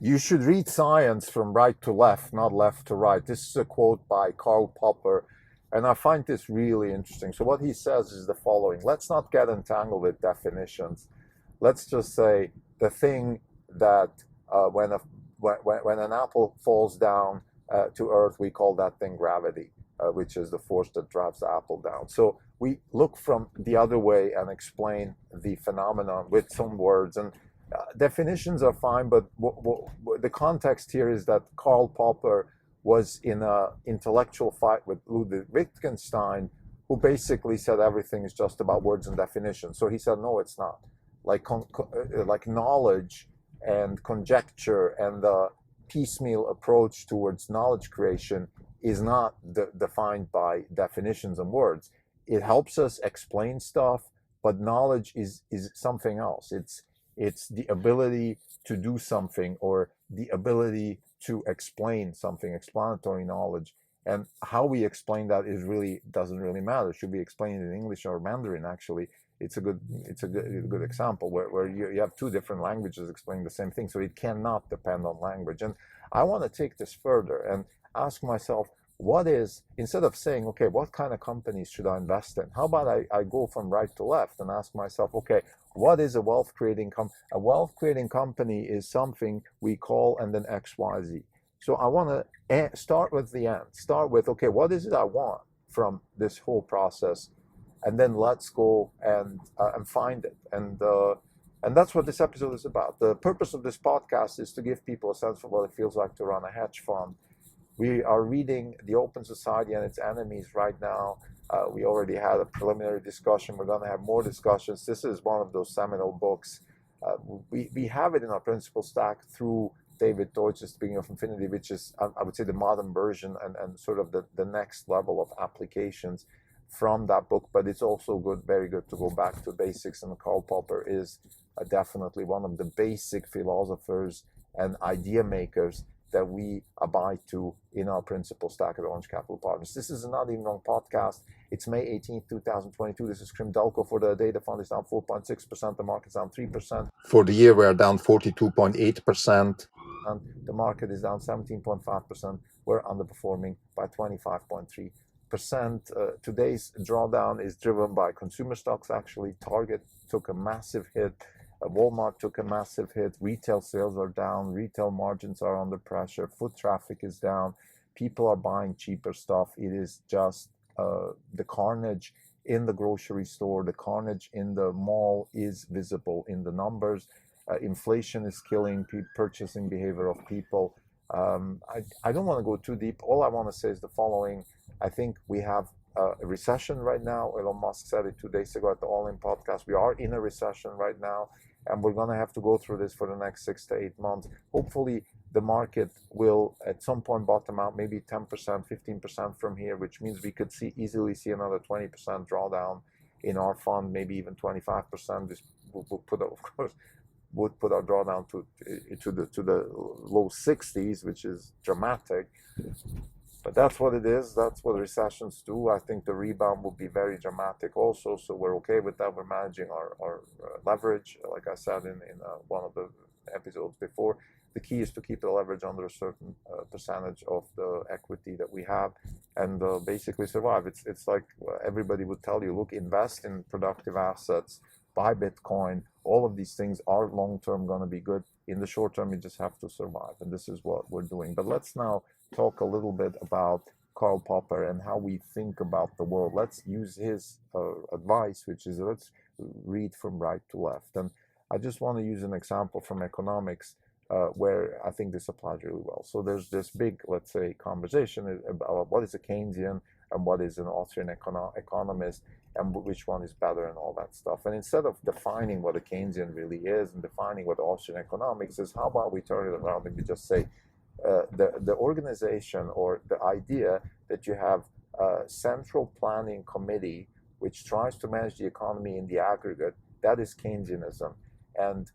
You should read science from right to left, not left to right. This is a quote by Karl Popper, and I find this really interesting. So, what he says is the following: let's not get entangled with definitions. Let's just say the thing that when an apple falls down to earth, we call that thing gravity, which is the force that drives the apple down. So we look from the other way and explain the phenomenon with some words. And definitions are fine, but the context here is that Karl Popper was in an intellectual fight with Ludwig Wittgenstein, who basically said everything is just about words and definitions. So he said, no, it's not. Like knowledge and conjecture and the piecemeal approach towards knowledge creation is not defined by definitions and words. It helps us explain stuff, but knowledge is something else. It's the ability to do something, or the ability to explain something, explanatory knowledge. And how we explain that doesn't really matter. Should we explain it in English or Mandarin? Actually, it's a good example where you have two different languages explaining the same thing. So it cannot depend on language. And I want to take this further and ask myself, instead of saying, okay, what kind of companies should I invest in? How about I go from right to left and ask myself, okay, what is a wealth creating company? A wealth creating company is something we call and then XYZ. So I want to start with the end. Start with, okay, what is it I want from this whole process? And then let's go and find it. And that's what this episode is about. The purpose of this podcast is to give people a sense of what it feels like to run a hedge fund. We are reading The Open Society and Its Enemies right now. We already had a preliminary discussion. We're going to have more discussions. This is one of those seminal books. We have it in our principal stack through David Deutsch's Beginning of Infinity, which is, I would say, the modern version and sort of the next level of applications from that book. But it's also very good to go back to basics. And Karl Popper is definitely one of the basic philosophers and idea makers that we abide to in our principal stack at Orange Capital Partners. This is a Not Even Wrong podcast. It's May 18th, 2022. This is Krim Delco. For the day, the fund is down 4.6%. The market's down 3%. For the year, we're down 42.8%. And the market is down 17.5%. We're underperforming by 25.3%. Today's drawdown is driven by consumer stocks. Actually, Target took a massive hit. Walmart took a massive hit. Retail sales are down. Retail margins are under pressure. Foot traffic is down. People are buying cheaper stuff. It is just the carnage in the grocery store, the carnage in the mall is visible in the numbers. Inflation is killing purchasing behavior of people. I don't want to go too deep. All I want to say is the following. I think we have a recession right now. Elon Musk said it 2 days ago at the All In podcast. We are in a recession right now, and we're going to have to go through this for the next 6 to 8 months. Hopefully, the market will at some point bottom out, maybe 10%, 15% from here, which means we could easily see another 20% drawdown in our fund, maybe even 25%. This would put, of course, our drawdown to the low 60s, which is dramatic. But that's what it is. That's what recessions do. I think the rebound will be very dramatic also. So we're okay with that. We're managing our leverage, like I said in one of the episodes before. The key is to keep the leverage under a certain percentage of the equity that we have and basically survive. It's like everybody would tell you, look, invest in productive assets, buy Bitcoin. All of these things are long-term going to be good. In the short term, you just have to survive. And this is what we're doing. But let's now talk a little bit about Karl Popper and how we think about the world. Let's use his advice, which is let's read from right to left. And I just want to use an example from economics where I think this applies really well. So there's this big, let's say, conversation about what is a Keynesian and what is an Austrian economist and which one is better and all that stuff. And instead of defining what a Keynesian really is and defining what Austrian economics is, how about we turn it around and we just say the organization or the idea that you have a central planning committee which tries to manage the economy in the aggregate, that is Keynesianism. And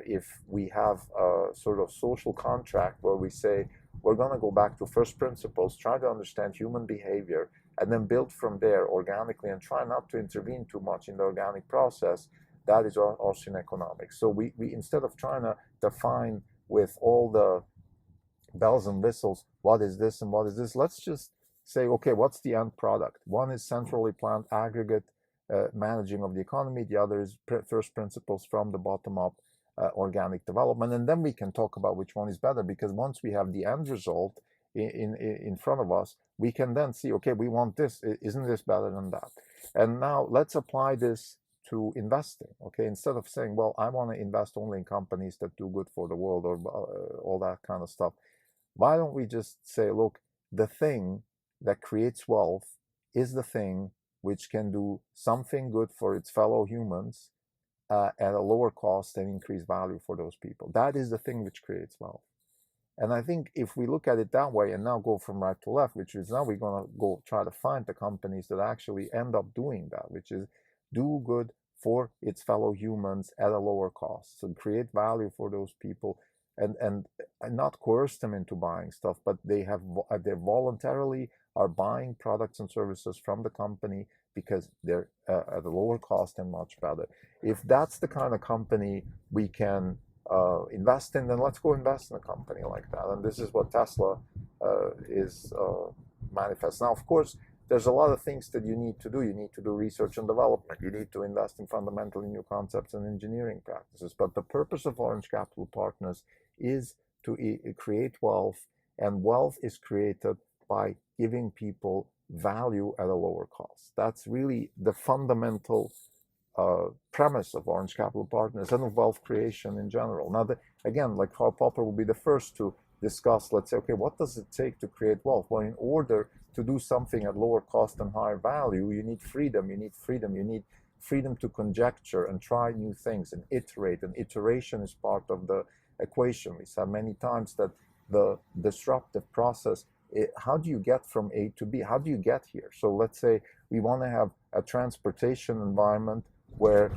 if we have a sort of social contract where we say we're going to go back to first principles, try to understand human behavior, and then build from there organically and try not to intervene too much in the organic process, that is Austrian economics. So we instead of trying to define with all the bells and whistles, what is this and what is this. Let's just say, okay, what's the end product? One is centrally planned aggregate managing of the economy. The other is first principles from the bottom up organic development. And then we can talk about which one is better, because once we have the end result in front of us, we can then see, okay, we want this. Isn't this better than that? And now let's apply this to investing. Okay, instead of saying, well, I want to invest only in companies that do good for the world, or all that kind of stuff. Why don't we just say, look, the thing that creates wealth is the thing which can do something good for its fellow humans at a lower cost and increase value for those people. That is the thing which creates wealth. And I think if we look at it that way and now go from right to left, which is now we're going to go try to find the companies that actually end up doing that, which is do good for its fellow humans at a lower cost. So create value for those people, and not coerce them into buying stuff, but they voluntarily are buying products and services from the company because they're at a lower cost and much better. If that's the kind of company we can invest in, then let's go invest in a company like that. And this is what Tesla is manifests. Now, of course, there's a lot of things that you need to do. You need to do research and development. You need to invest in fundamentally new concepts and engineering practices. But the purpose of Orange Capital Partners is to create wealth, and wealth is created by giving people value at a lower cost. That's really the fundamental premise of Orange Capital Partners and of wealth creation in general. Now, again, like Karl Popper will be the first to discuss, let's say, okay, what does it take to create wealth? Well, in order to do something at lower cost and higher value, you need freedom. You need freedom. You need freedom to conjecture and try new things and iterate. And iteration is part of the equation. We said many times that the disruptive process, how do you get from A to B? How do you get here? So let's say we want to have a transportation environment where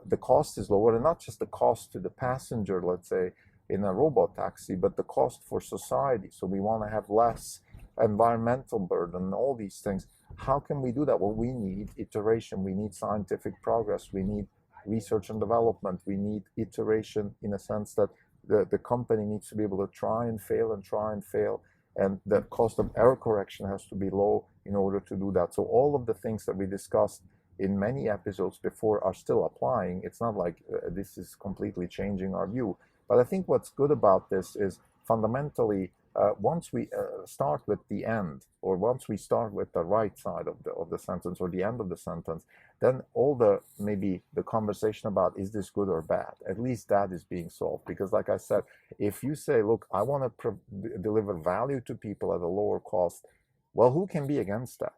the cost is lower, and not just the cost to the passenger, let's say, in a robot taxi, but the cost for society. So we want to have less environmental burden, all these things. How can we do that? Well, we need iteration. We need scientific progress. We need research and development. We need iteration in a sense that the company needs to be able to try and fail and try and fail. And the cost of error correction has to be low in order to do that. So all of the things that we discussed in many episodes before are still applying. It's not like this is completely changing our view. But I think what's good about this is fundamentally, once we start with the end, or once we start with the right side of the sentence or the end of the sentence, then all maybe the conversation about is this good or bad, at least that is being solved. Because like I said, if you say, look, I want to deliver value to people at a lower cost, well, who can be against that?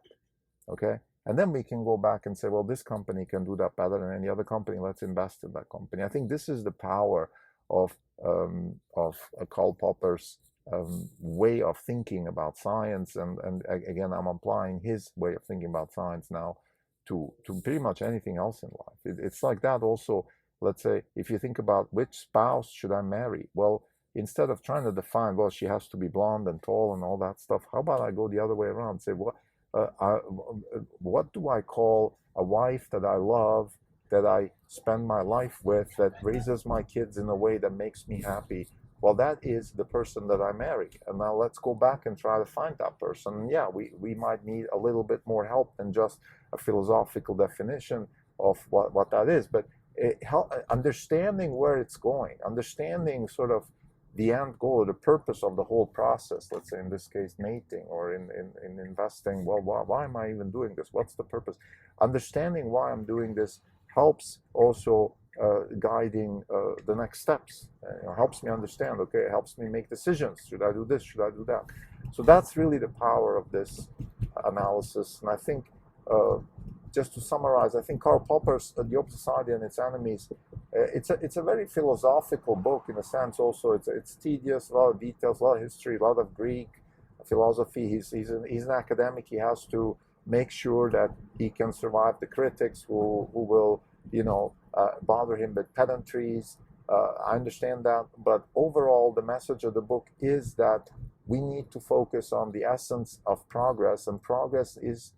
Okay. And then we can go back and say, well, this company can do that better than any other company. Let's invest in that company. I think this is the power of Karl Popper's way of thinking about science. And again, I'm applying his way of thinking about science now to pretty much anything else in life. It's like that also. Let's say, if you think about which spouse should I marry? Well, instead of trying to define, well, she has to be blonde and tall and all that stuff, how about I go the other way around and say, what do I call a wife that I love, that I spend my life with, that raises my kids in a way that makes me happy? Well, that is the person that I marry. And now let's go back and try to find that person. And yeah, we might need a little bit more help than just a philosophical definition of what that is. But understanding where it's going, understanding sort of the end goal, the purpose of the whole process, let's say in this case mating, or in investing, well, why am I even doing this? What's the purpose? Understanding why I'm doing this helps also guiding the next steps. Helps me understand, okay, it helps me make decisions. Should I do this? Should I do that? So that's really the power of this analysis. And I think, just to summarize, I think Karl Popper's The Opposite Side and Its Enemies, it's a very philosophical book in a sense. Also, it's tedious, a lot of details, a lot of history, a lot of Greek philosophy. He's an academic. He has to make sure that he can survive the critics who will, bother him with pedantries. I understand that, but overall, the message of the book is that we need to focus on the essence of progress, and progress is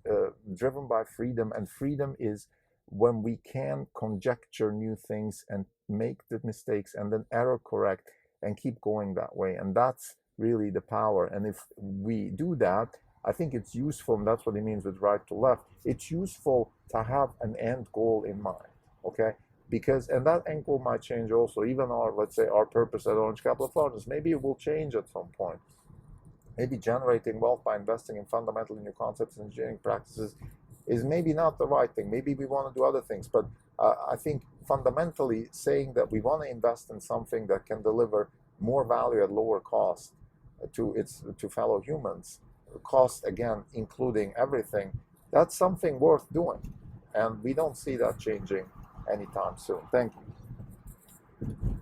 driven by freedom, and freedom is when we can conjecture new things and make the mistakes and then error correct and keep going that way. And that's really the power. And if we do that, I think it's useful, and that's what he means with right to left. It's useful to have an end goal in mind, okay? Because, and that end goal might change also. Even our, let's say, our purpose at Orange Capital Partners, maybe it will change at some point. Maybe generating wealth by investing in fundamentally new concepts and engineering practices is maybe not the right thing. Maybe we want to do other things, but I think fundamentally saying that we want to invest in something that can deliver more value at lower cost to fellow humans, cost again including everything, that's something worth doing, and we don't see that changing anytime soon. Thank you.